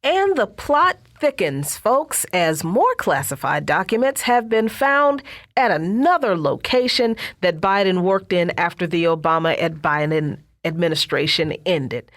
And the plot thickens, folks, as more classified documents have been found at another location that Biden worked in after the Obama and Biden administration ended.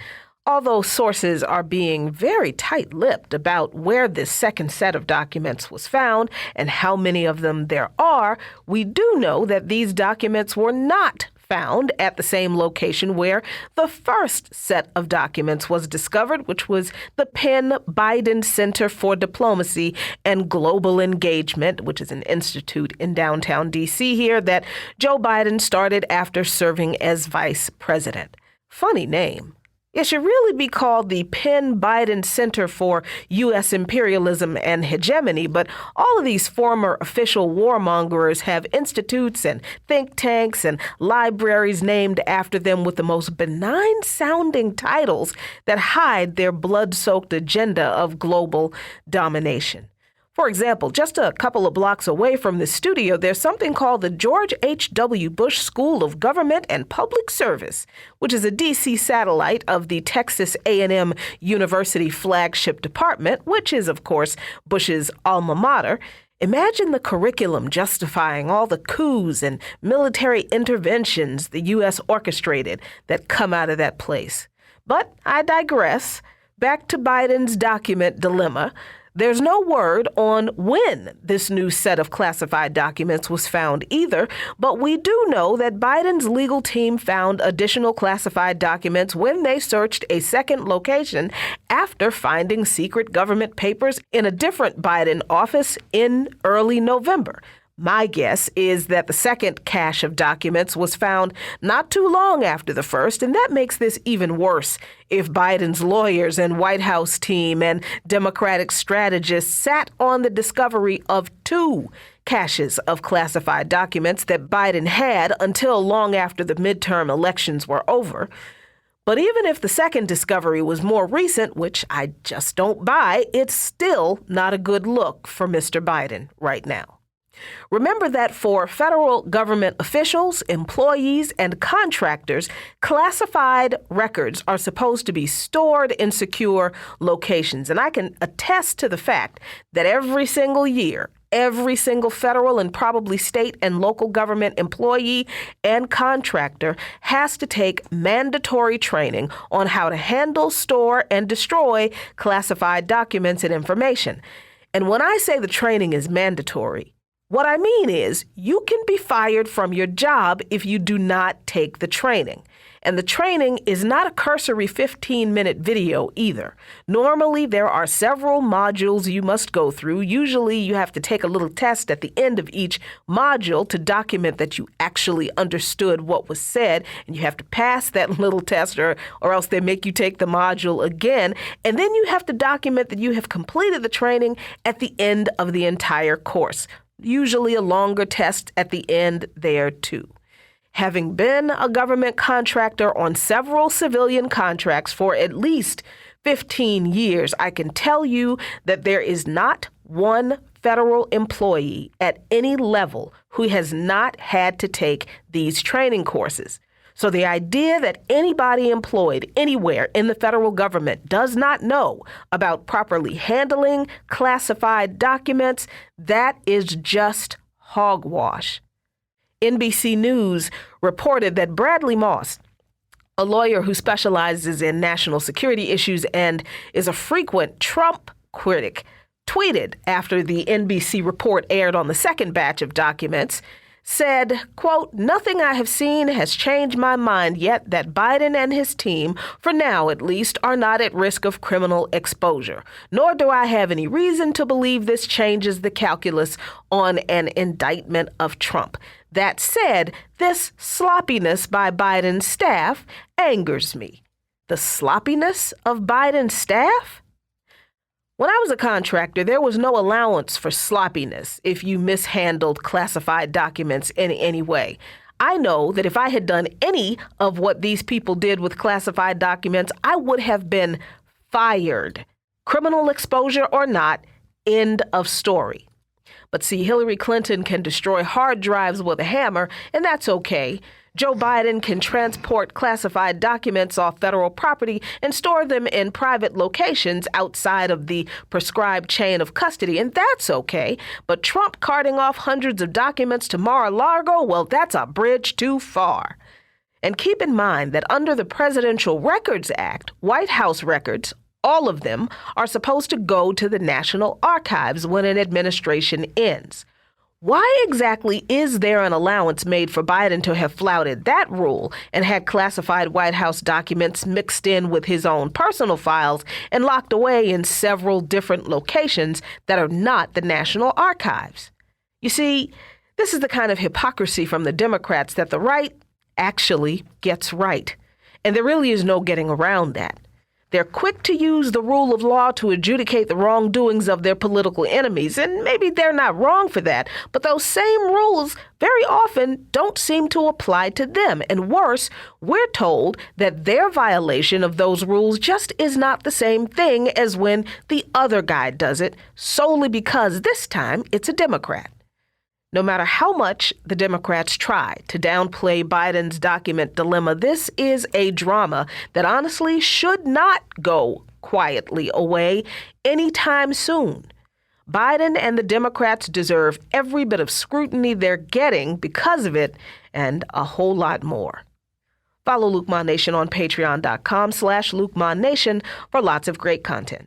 Although sources are being very tight-lipped about where this second set of documents was found and how many of them there are, we do know that these documents were not found at the same location where the first set of documents was discovered, which was the Penn Biden Center for Diplomacy and Global Engagement, which is an institute in downtown D.C. here that Joe Biden started after serving as vice president. Funny name. It should really be called the Penn Biden Center for U.S. Imperialism and Hegemony, but all of these former official warmongers have institutes and think tanks and libraries named after them with the most benign-sounding titles that hide their blood-soaked agenda of global domination. For example, just a couple of blocks away from the studio, there's something called the George H.W. Bush School of Government and Public Service, which is a D.C. satellite of the Texas A&M University flagship department, which is, of course, Bush's alma mater. Imagine the curriculum justifying all the coups and military interventions the U.S. orchestrated that come out of that place. But I digress. Back to Biden's document dilemma. There's no word on when this new set of classified documents was found either, but we do know that Biden's legal team found additional classified documents when they searched a second location after finding secret government papers in a different Biden office in early November. My guess is that the second cache of documents was found not too long after the first, and that makes this even worse if Biden's lawyers and White House team and Democratic strategists sat on the discovery of two caches of classified documents that Biden had until long after the midterm elections were over. But even if the second discovery was more recent, which I just don't buy, it's still not a good look for Mr. Biden right now. Remember that for federal government officials, employees, and contractors, classified records are supposed to be stored in secure locations. And I can attest to the fact that every single year, every single federal and probably state and local government employee and contractor has to take mandatory training on how to handle, store, and destroy classified documents and information. And when I say the training is mandatory, what I mean is you can be fired from your job if you do not take the training. And the training is not a cursory 15-minute video either. Normally, there are several modules you must go through. Usually, you have to take a little test at the end of each module to document that you actually understood what was said. And you have to pass that little test or else they make you take the module again. And then you have to document that you have completed the training at the end of the entire course. Usually a longer test at the end there, too. Having been a government contractor on several civilian contracts for at least 15 years, I can tell you that there is not one federal employee at any level who has not had to take these training courses. So the idea that anybody employed anywhere in the federal government does not know about properly handling classified documents, that is just hogwash. NBC News reported that Bradley Moss, a lawyer who specializes in national security issues and is a frequent Trump critic, tweeted after the NBC report aired on the second batch of documents, said, quote, "Nothing I have seen has changed my mind yet that Biden and his team, for now at least, are not at risk of criminal exposure. Nor do I have any reason to believe this changes the calculus on an indictment of Trump. That said, this sloppiness by Biden's staff angers me." The sloppiness of Biden's staff? When I was a contractor, there was no allowance for sloppiness if you mishandled classified documents in any way. I know that if I had done any of what these people did with classified documents, I would have been fired. Criminal exposure or not, end of story. But see, Hillary Clinton can destroy hard drives with a hammer, and that's okay. Joe Biden can transport classified documents off federal property and store them in private locations outside of the prescribed chain of custody, and that's okay. But Trump carting off hundreds of documents to Mar-a-Lago, well, that's a bridge too far. And keep in mind that under the Presidential Records Act, White House records, all of them, are supposed to go to the National Archives when an administration ends. Why exactly is there an allowance made for Biden to have flouted that rule and had classified White House documents mixed in with his own personal files and locked away in several different locations that are not the National Archives? You see, this is the kind of hypocrisy from the Democrats that the right actually gets right. And there really is no getting around that. They're quick to use the rule of law to adjudicate the wrongdoings of their political enemies, and maybe they're not wrong for that, but those same rules very often don't seem to apply to them. And worse, we're told that their violation of those rules just is not the same thing as when the other guy does it, solely because this time it's a Democrat. No matter how much the Democrats try to downplay Biden's document dilemma, this is a drama that honestly should not go quietly away anytime soon. Biden and the Democrats deserve every bit of scrutiny they're getting because of it, and a whole lot more. Follow Luke Ma Nation on patreon.com/LukeMaNation for lots of great content.